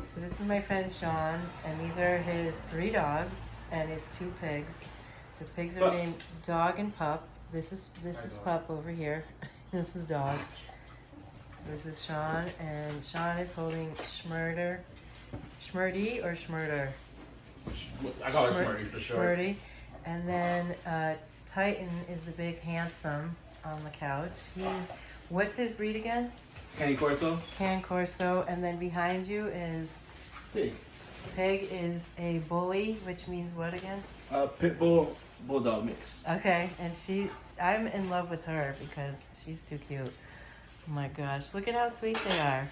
So this is my friend Chaun, and these are his 3 dogs and his 2 pigs. The pigs are named Dog and Pup. This is Pup over here. This is Dog. This is Chaun, and Chaun is holding Schmurder. Schmurdy or Schmurder? I call it Schmurdy for sure. Schmurdy. And then Titan is the big handsome on the couch. What's his breed again? Cane Corso. Cane Corso. And then behind you is Pig. Pig is a bully, which means what again? Pit bull bulldog mix. Okay, and I'm in love with her because she's too cute. Oh my gosh, look at how sweet they are.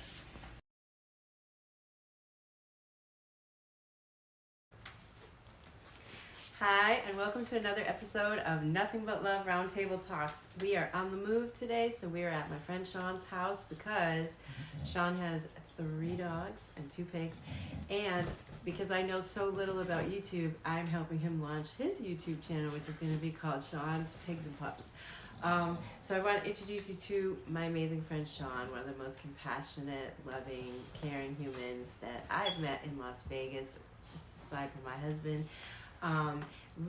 Hi, and welcome to another episode of Nothing But Love Roundtable Talks. We are on the move today, so we are at my friend Chaun's house because Chaun has 3 dogs and 2 pigs, and because I know so little about YouTube, I'm helping him launch his YouTube channel, which is going to be called Chaun's Pigs and Pups. So I want to introduce you to my amazing friend Chaun, one of the most compassionate, loving, caring humans that I've met in Las Vegas, aside from my husband.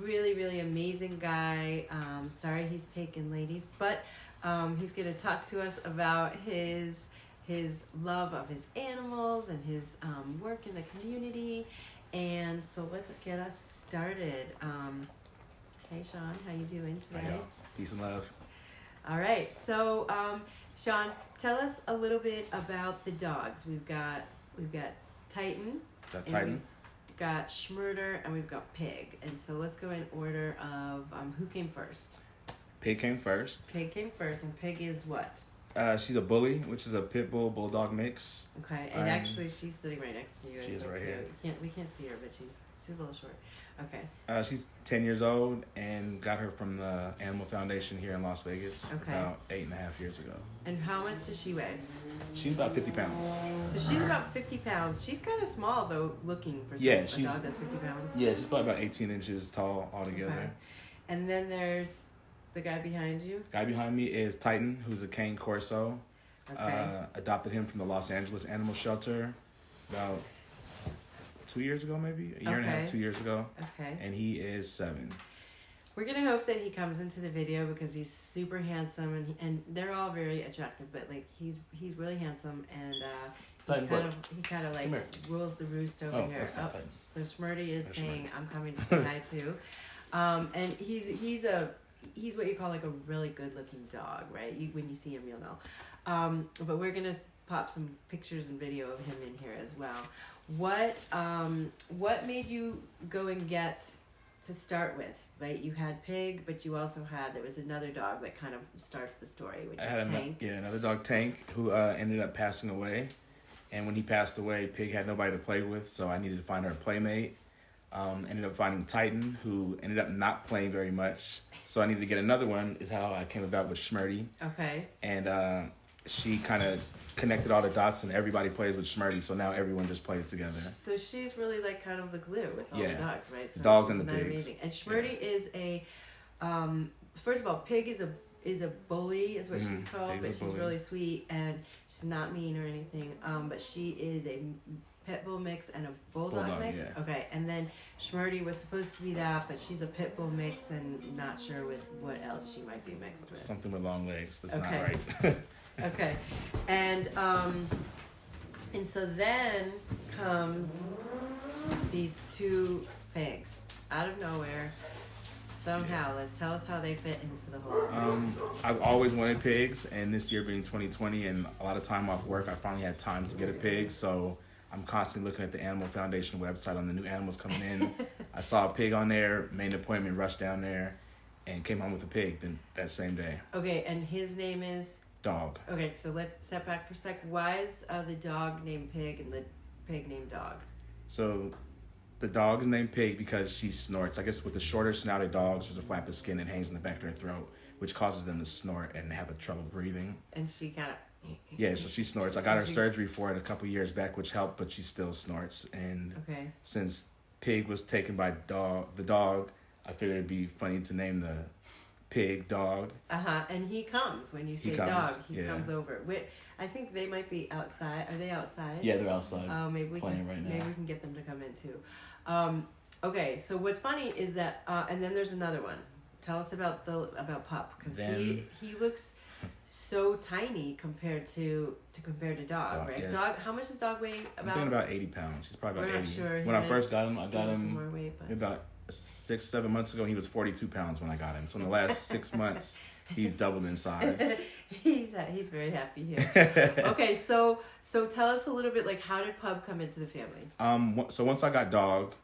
Really, really amazing guy. Sorry he's taken ladies, but he's going to talk to us about his love of his animals and his work in the community. And so let's get us started. Hey Chaun, how you doing today? Hi, peace and love. All right, so Chaun, tell us a little bit about the dogs. We've got Titan. Got Titan. We've got Schmurder, and we've got Pig. And so let's go in order of who came first. Pig came first. Pig came first, and Pig is what? She's a bully, which is a pit bull bulldog mix. Okay, and actually she's sitting right next to you. She's so right here. We can't see her, but she's a little short. Okay. She's 10 years old and got her from the Animal Foundation here in Las Vegas about 8.5 years ago. And how much does she weigh? She's about 50 pounds. So she's about 50 pounds. She's kind of small though, looking for a dog that's 50 pounds. Yeah, she's probably about 18 inches tall altogether. Okay. And then there's the guy behind you. Guy behind me is Titan, who's a Cane Corso. Okay. Adopted him from the Los Angeles Animal Shelter about 2 years ago, maybe a year and a half, 2 years ago. Okay. And he is 7. We're gonna hope that he comes into the video because he's super handsome and they're all very attractive. But like he's really handsome and he kind of like rules the roost over here. Oh, so Schmurdy is saying I'm coming to say hi too. And he's what you call like a really good looking dog, right? When you see him, you'll know. But we're gonna pop some pictures and video of him in here as well. What made you go and get to start with, right? You had Pig, but you also there was another dog that kind of starts the story, which is Tank. Another dog, Tank, who ended up passing away. And when he passed away, Pig had nobody to play with, so I needed to find her a playmate. Ended up finding Titan, who ended up not playing very much. So I needed to get another one, is how I came about with Schmurdy. Okay. And she kind of connected all the dots, and everybody plays with Schmurdy, so now everyone just plays together. So she's really like kind of the glue with all the dogs, right? So dogs and the pigs. Amazing. And Schmurdy is a, first of all, Pig is a bully, is what she's called, but she's really sweet, and she's not mean or anything, but she is a pit bull mix and a bulldog mix. Yeah. Okay, and then Schmurdy was supposed to be that, but she's a pit bull mix and not sure with what else she might be mixed with. Something with long legs. That's not right. Okay, and so then comes these 2 pigs out of nowhere. Somehow, tell us how they fit into the whole. I've always wanted pigs, and this year being 2020 and a lot of time off work, I finally had time to get a pig. So I'm constantly looking at the Animal Foundation website on the new animals coming in. I saw a pig on there, made an appointment, rushed down there, and came home with a pig that same day. Okay, and his name is? Dog. Okay, so let's step back for a sec. Why is the dog named Pig and the pig named Dog? So the dog is named Pig because she snorts. I guess with the shorter snouted dogs, there's a flap of skin that hangs in the back of their throat, which causes them to snort and have a trouble breathing. And she kind of... Yeah, so she snorts. I got her surgery for it a couple years back, which helped, but she still snorts. And since Pig was taken by the dog, I figured it'd be funny to name pig, dog. And he comes when you say dog. He comes over. I think they might be outside. Are they outside? Yeah, they're outside. Oh, maybe we playing can, right now. Maybe we can get them to come in too. Okay, so what's funny is that, and then there's another one. Tell us about Pup, because he looks so tiny compared to dog, right? Yes. Dog. How much does dog weigh? I'm thinking about 80 pounds. He's probably about 80. Sure. When I first got him, more weight, about 6-7 months ago. He was 42 pounds when I got him. So in the last 6 months, he's doubled in size. He's very happy here. Okay, so tell us a little bit, like, how did Pup come into the family? So once I got dog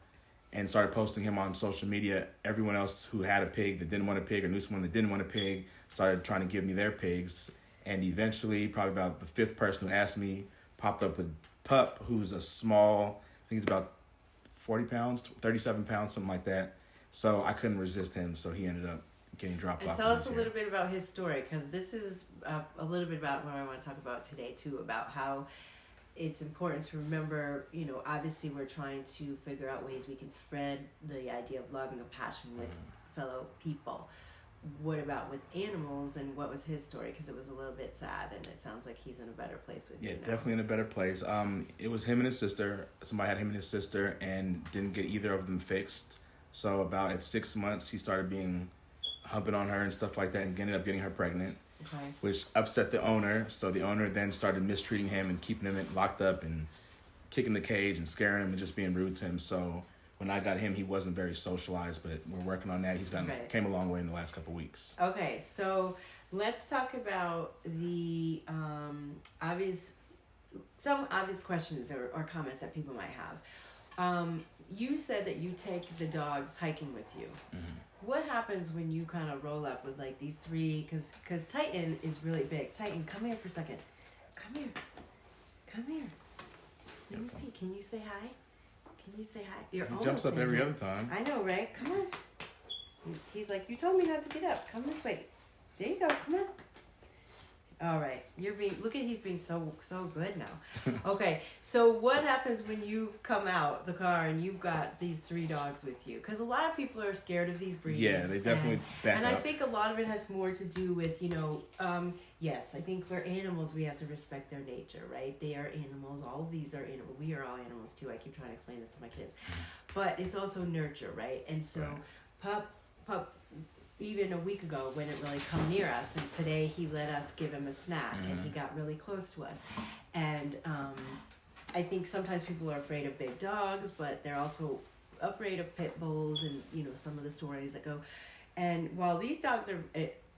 and started posting him on social media, everyone else who had a pig that didn't want a pig or knew someone that didn't want a pig started trying to give me their pigs. And eventually, probably about the 5th person who asked me popped up with Pup, who's a small, I think he's about 40 pounds, 37 pounds, something like that. So I couldn't resist him, so he ended up getting dropped off. And tell us a little bit about his story, because this is a little bit about what I want to talk about today, too, about how it's important to remember, obviously we're trying to figure out ways we can spread the idea of love and compassion with fellow people. What about with animals, and what was his story? Because it was a little bit sad, and it sounds like he's in a better place with you now. Definitely in a better place. It was him and his sister. Somebody had him and his sister and didn't get either of them fixed. So about at 6 months, he started humping on her and stuff like that, and ended up getting her pregnant. Okay. Which upset the owner. So the owner then started mistreating him and keeping him locked up and kicking the cage and scaring him and just being rude to him. So when I got him, he wasn't very socialized, but we're working on that. He's came a long way in the last couple of weeks. Okay, so let's talk about the some obvious questions or comments that people might have. You said that you take the dogs hiking with you. Mm-hmm. What happens when you kind of roll up with like these 3? Because Titan is really big. Titan, come here for a second. Come here. Let me see. Can you say hi? He jumps up every other time. I know, right? Come on. He's like, you told me not to get up. Come this way. There you go. Come on. All right. He's being so good now. Okay. So what happens when you come out the car and you've got these 3 dogs with you? Because a lot of people are scared of these breeds. Yeah, they definitely back up. And I think a lot of it has more to do with, yes, I think for animals, we have to respect their nature, right? They are animals. All of these are animals. We are all animals, too. I keep trying to explain this to my kids. But it's also nurture, right? And so Pup, even a week ago, wouldn't really come near us. And today he let us give him a snack. And he got really close to us. And I think sometimes people are afraid of big dogs, but they're also afraid of pit bulls and, some of the stories that go. And while these dogs are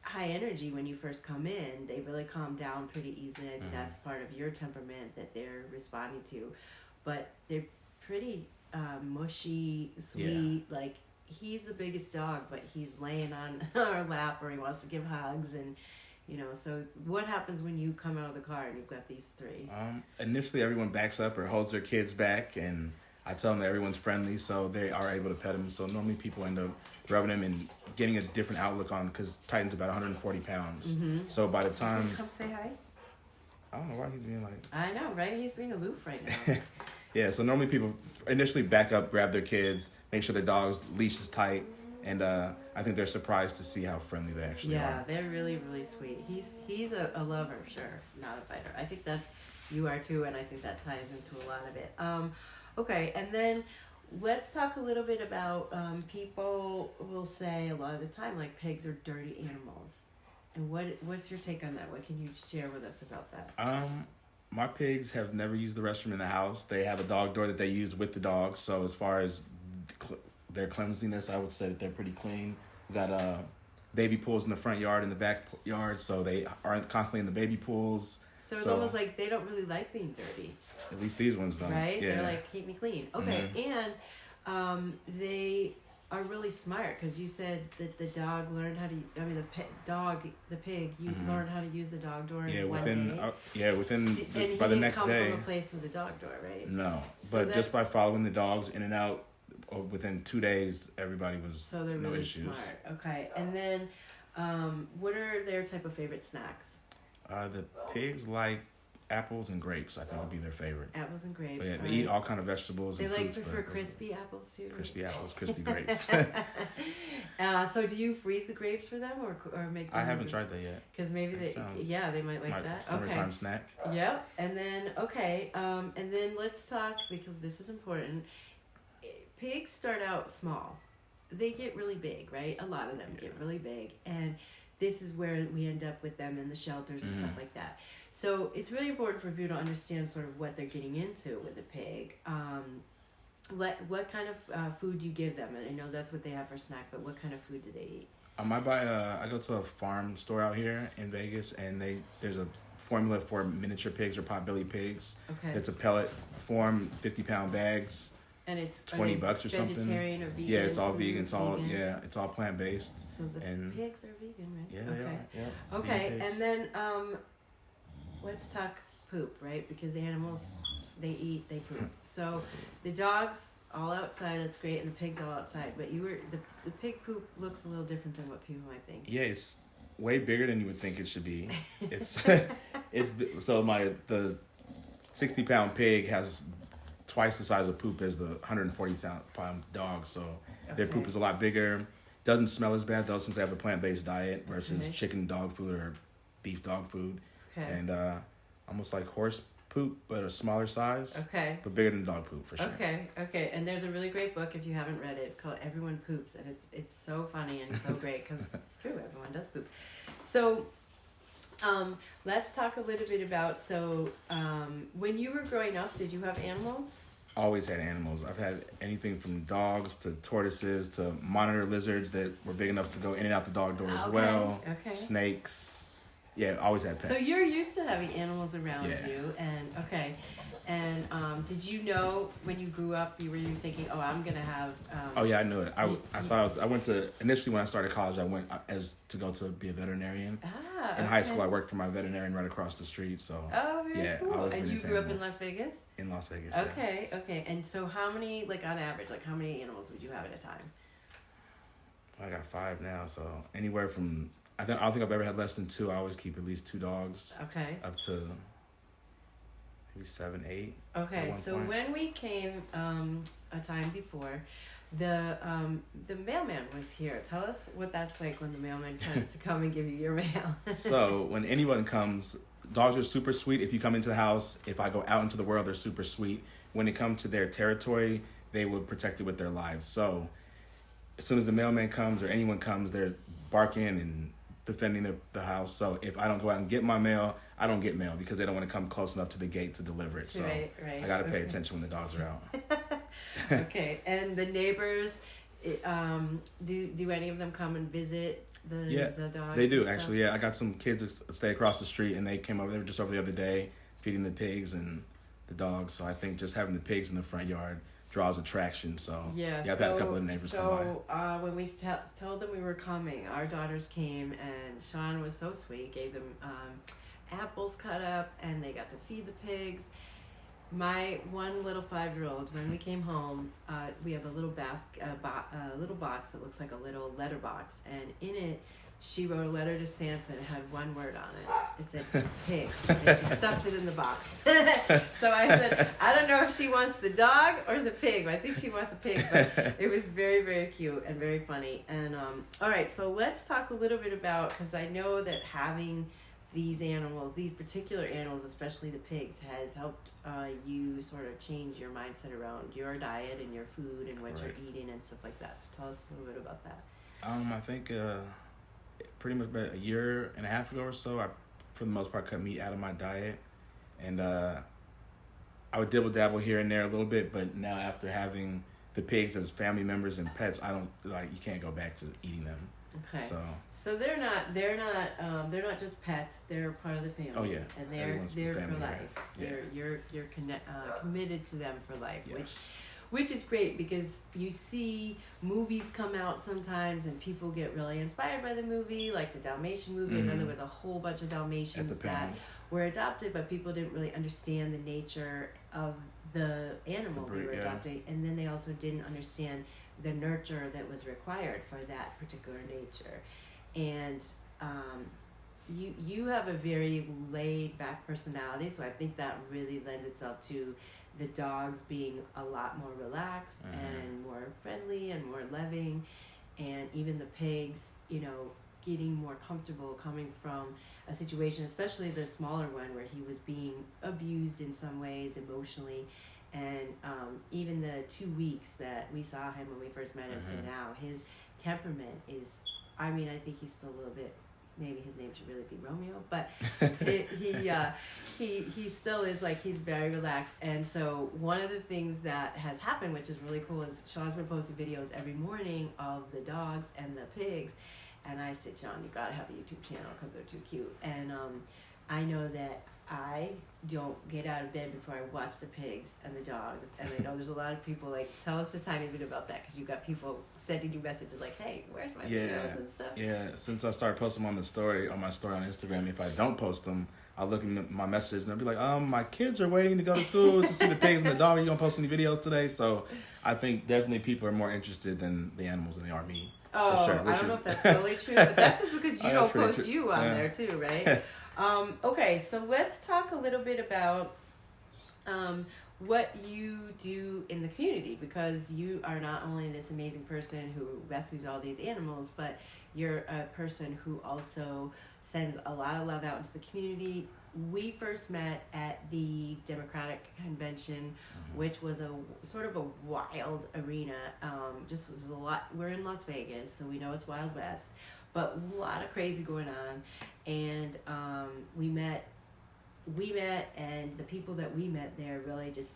high energy when you first come in, they really calm down pretty easily. I think that's part of your temperament that they're responding to. But they're pretty mushy, sweet. Yeah. Like, he's the biggest dog, but he's laying on our lap, or he wants to give hugs. And, so what happens when you come out of the car and you've got these 3? Initially, everyone backs up or holds their kids back, and I tell them that everyone's friendly, so they are able to pet him. So normally people end up rubbing him and getting a different outlook on, because Titan's about 140 pounds. Mm-hmm. So by the time... Come say hi? I don't know why he's being like... I know, right? He's being aloof right now. Yeah, so normally people initially back up, grab their kids, make sure the dog's leash is tight, and I think they're surprised to see how friendly they actually are. Yeah, they're really, really sweet. He's a lover, sure, not a fighter. I think that you are too, and I think that ties into a lot of it. Okay, and then let's talk a little bit about people will say a lot of the time, like, pigs are dirty animals. And what's your take on that? What can you share with us about that? My pigs have never used the restroom in the house. They have a dog door that they use with the dogs. So as far as their cleanliness, I would say that they're pretty clean. We've got baby pools in the front yard and the back yard, so they aren't constantly in the baby pools. So it's almost like they don't really like being dirty. At least these ones don't. Right? Yeah. They're like, keep me clean. Okay, and they are really smart, because you said that the dog learned how to. The pig. You learned how to use the dog door in one day. By the next day. And he didn't come from a place with a dog door, right? No, so but just by following the dogs in and out, within 2 days, everybody was so they're no really issues. Smart. Okay, and then, what are their type of favorite snacks? The pigs like apples and grapes. I think would be their favorite. Apples and grapes. But yeah, they eat all kind of vegetables. They and fruits, prefer crispy apples too. Crispy apples, crispy grapes. So do you freeze the grapes for them or make them? I haven't tried that yet. Because maybe they might like that. Summertime snack. Yep. And then and then let's talk, because this is important. Pigs start out small. They get really big, right? A lot of them get really big, and this is where we end up with them in the shelters and stuff like that. So it's really important for people to understand sort of what they're getting into with a pig. What kind of food do you give them? And I know that's what they have for snack, but what kind of food do they eat? I go to a farm store out here in Vegas, and there's a formula for miniature pigs or potbelly pigs. Okay. It's a pellet form, 50-pound bags. And it's $20 or something. Vegetarian or vegan? Yeah, it's all vegan. It's all plant based. So the pigs are vegan, right? Yeah, okay. Yeah. Okay, and then let's talk poop, right? Because animals, they eat, they poop. So the dogs all outside, that's great, and the pigs all outside. But the pig poop looks a little different than what people might think. Yeah, it's way bigger than you would think it should be. It's so the 60-pound pig has twice the size of poop as the 140-pound dog, so their poop is a lot bigger. Doesn't smell as bad though, since they have a plant-based diet versus chicken dog food or beef dog food. Okay. And almost like horse poop, but a smaller size. Okay. But bigger than dog poop for sure. Okay. And there's a really great book if you haven't read it. It's called Everyone Poops, and it's so funny and so great because it's true. Everyone does poop. So. Let's talk a little bit about, when you were growing up, did you have animals? Always had animals. I've had anything from dogs to tortoises to monitor lizards that were big enough to go in and out the dog door as well. Okay. Snakes. Yeah, always had pets. So you're used to having animals around you, and did you know when you grew up, were you thinking, oh, I'm gonna have? Oh yeah, I knew it. I went to initially when I started college, I went to go to be a veterinarian. In high school, I worked for my veterinarian right across the street. So very cool. And you grew up in Las Vegas? In Las Vegas. Okay. And so how many, on average, how many animals would you have at a time? I got 5 now, so anywhere from I don't think I've ever had less than 2. I always keep at least 2 dogs. Okay. Up to maybe 7, 8. Okay, so when we came a time before, the mailman was here. Tell us what that's like when the mailman comes to come and give you your mail. So when anyone comes, dogs are super sweet. If you come into the house, if I go out into the world, they're super sweet. When it comes to their territory, they will protect it with their lives. So as soon as the mailman comes or anyone comes, they're barking and defending the house. So if I don't go out and get my mail, I don't get mail because they don't want to come close enough to the gate to deliver it. So right. I got to pay attention when the dogs are out. Okay. And the neighbors, do any of them come and visit the dogs? They do actually. Yeah, I got some kids that stay across the street, and they came over. They were just over the other day feeding the pigs and the dogs. So I think just having the pigs in the front yard draws attraction. So I've had a couple of neighbors come by. When we told them we were coming, our daughters came, and Chaun was so sweet, gave them apples cut up, and they got to feed the pigs. My one little 5-year-old, when we came home, we have a little little box that looks like a little letter box, and in it she wrote a letter to Santa and it had one word on it. It said pig, and she stuffed it in the box. So I said, I don't know if she wants the dog or the pig. I think she wants a pig, but it was very, very cute and very funny. And all right, so let's talk a little bit about, because I know that having these animals, these particular animals, especially the pigs, has helped you sort of change your mindset around your diet and your food and what you're eating and stuff like that. So tell us a little bit about that. I think pretty much about a year and a half ago or so, I, for the most part, cut meat out of my diet. And I would dibble-dabble here and there a little bit, but now after having the pigs as family members and pets, you can't go back to eating them. Okay. So they're not just pets. They're part of the family. Oh yeah. And they're for life. Yeah. You're committed to them for life. Yes. Which is great, because you see movies come out sometimes and people get really inspired by the movie, like the Dalmatian movie. Mm-hmm. And then there was a whole bunch of Dalmatians that were adopted, but people didn't really understand the nature of the animal they were adopting. And then they also didn't understand the nurture that was required for that particular nature. And you have a very laid back personality, so I think that really lends itself to the dogs being a lot more relaxed and more friendly and more loving, and even the pigs, getting more comfortable coming from a situation, especially the smaller one where he was being abused in some ways emotionally. And even the 2 weeks that we saw him when we first met him to now, his temperament is, I think he's still a little bit, maybe his name should really be Romeo, but he still is like, he's very relaxed. And so one of the things that has happened, which is really cool, is Chaun's been posting videos every morning of the dogs and the pigs. And I said, Chaun, you gotta have a YouTube channel because they're too cute. And I know that I don't get out of bed before I watch the pigs and the dogs. And I know there's a lot of people like, tell us a tiny bit about that, because you got people sending you messages like, hey, where's my videos and stuff? Yeah, since I started posting them on my story on Instagram, if I don't post them, I'll look at my messages and I'll be like, my kids are waiting to go to school to see the pigs and the dog. Are you gonna post any videos today? So I think definitely people are more interested in the animals than they are me. Oh, sure, I don't know if that's totally true, but that's just because you don't post true. you on there too, right? Okay, so let's talk a little bit about what you do in the community, because you are not only this amazing person who rescues all these animals, but you're a person who also sends a lot of love out into the community. We first met at the Democratic Convention, which was a sort of a wild arena. Just was a lot. We're in Las Vegas, so we know it's Wild West, but a lot of crazy going on. And we met, and the people that we met there really just,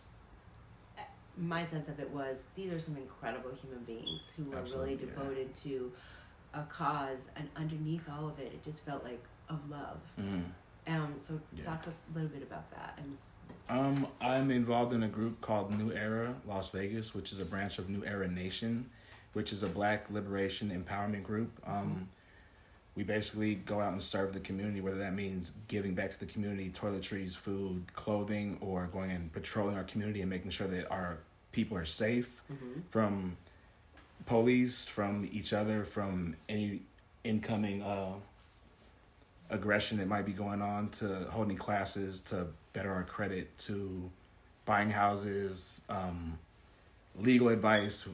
my sense of it was, these are some incredible human beings who are really devoted to a cause, and underneath all of it, it just felt like of love. So talk a little bit about that. And I'm involved in a group called New Era Las Vegas, which is a branch of New Era Nation, which is a Black liberation empowerment group. We basically go out and serve the community, whether that means giving back to the community, toiletries, food, clothing, or going and patrolling our community and making sure that our people are safe from police, from each other, from any incoming aggression that might be going on, to holding classes to better our credit, to buying houses, legal advice,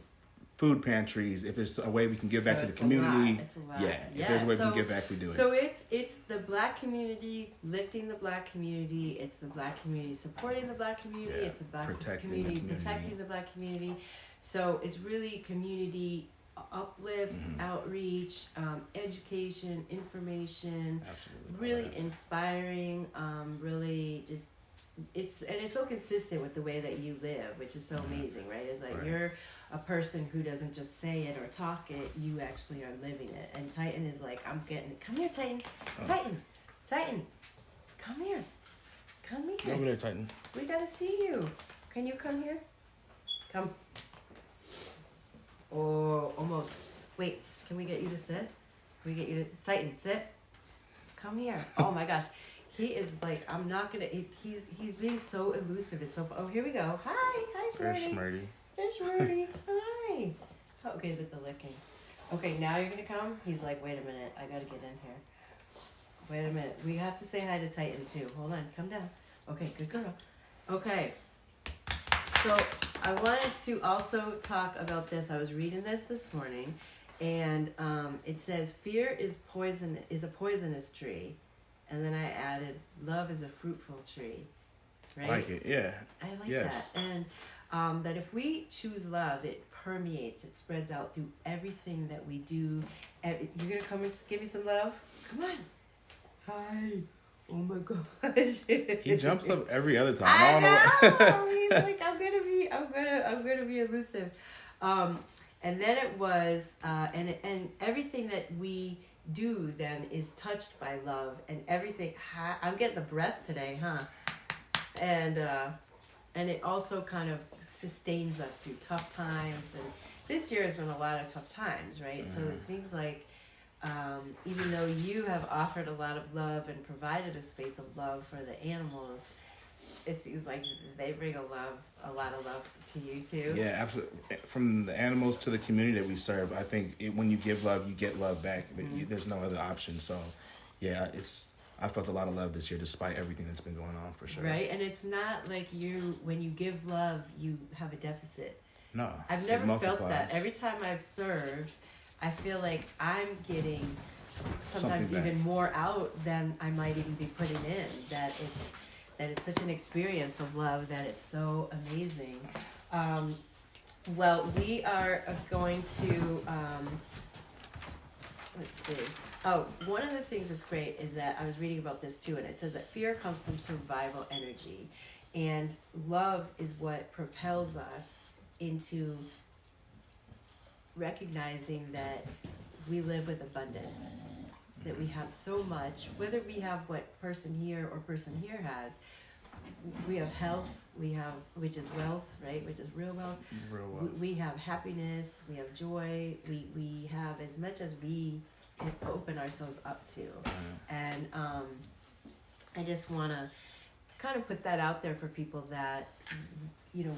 food pantries. If there's a way we can give back to the community, it's a lot. If there's a way we can give back, we do it. So it's the Black community lifting the Black community. It's the Black community supporting the Black community. It's the Black community protecting the Black community. So it's really community uplift, outreach, education, information. Absolutely. Really inspiring. Really just. It's so consistent with the way that you live, which is so amazing, right? It's like you're a person who doesn't just say it or talk it, you actually are living it. And Titan is like, I'm getting it. Come here, Titan. Titan. Come here. Go over there, Titan. We gotta see you. Can you come here? Come. Oh, almost. Wait, can we get you to sit? Can we get you to, Titan, sit. Come here. Oh my gosh. He is like, I'm not gonna. He's being so elusive. It's so. Oh, here we go. Hi, Shmurdy. There's Shmurdy. Hi. Oh, okay, with the licking. Okay, now you're gonna come. He's like, wait a minute, I gotta get in here. Wait a minute, we have to say hi to Titan too. Hold on, come down. Okay, good girl. Okay. So I wanted to also talk about this. I was reading this morning, and it says fear is a poisonous tree. And then I added, love is a fruitful tree, right? I like it, yeah. I like that. And that if we choose love, it permeates, it spreads out through everything that we do. You're going to come and give me some love? Come on. Hi. Oh my gosh. He jumps up every other time. I know. He's like, I'm gonna be elusive. And then it was, and everything that we do then is touched by love, and everything. I'm getting the breath today, huh? And it also kind of sustains us through tough times. And this year has been a lot of tough times, right? So it seems like even though you have offered a lot of love and provided a space of love for the animals, it seems like they bring a lot of love to you too. Yeah, absolutely. From the animals to the community that we serve, I think when you give love, you get love back. There's no other option. So, yeah, I felt a lot of love this year despite everything that's been going on, for sure. Right, and it's not like when you give love, you have a deficit. No, I've it never felt multiplies. that. Every time I've served, I feel like I'm getting sometimes Something back. even more out than I might even be putting in. That it's such an experience of love that it's so amazing. Well, we are going to let's see. Oh, one of the things that's great is that I was reading about this too, and it says that fear comes from survival energy, and love is what propels us into recognizing that we live with abundance, that we have so much, whether we have what person here or person here has. We have health, which is wealth, right? Which is real wealth. Real well. We have happiness, we have joy, we have as much as we open ourselves up to. And I just want to kind of put that out there for people that, you know,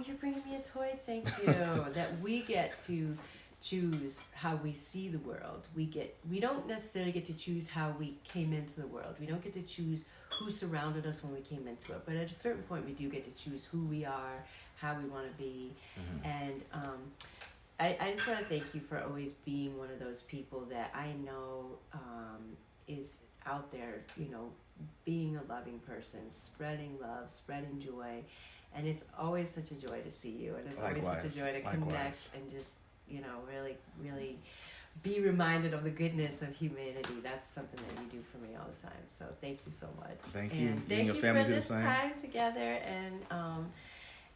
you're bringing me a toy, thank you. That we get to choose how we see the world. We don't necessarily get to choose how we came into the world. We don't get to choose who surrounded us when we came into it. But at a certain point, we do get to choose who we are, how we want to be. And I just want to thank you for always being one of those people that I know is out there, you know, being a loving person, spreading love, spreading joy. And it's always such a joy to see you. And it's always such a joy to connect and just, you know, really, really be reminded of the goodness of humanity. That's something that you do for me all the time. So thank you so much. Thank you. And Thank you for family this time together.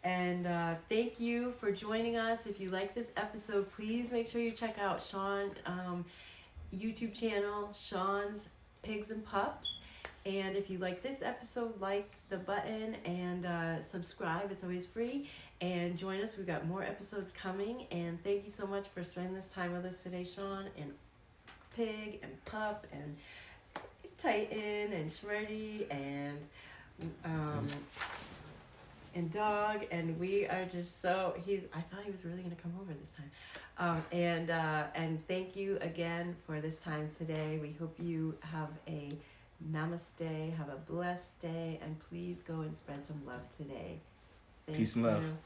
And thank you for joining us. If you like this episode, please make sure you check out Chaun YouTube channel, Chaun's Pigs and Pups. And if you like this episode, like the button and subscribe. It's always free. And join us. We've got more episodes coming. And thank you so much for spending this time with us today, Chaun, and Pig and Pup and Titan and Shreddy and Dog. And we are just so I thought he was really gonna come over this time. And thank you again for this time today. We hope you have a namaste, have a blessed day, and please go and spread some love today. Thank Peace and love. you.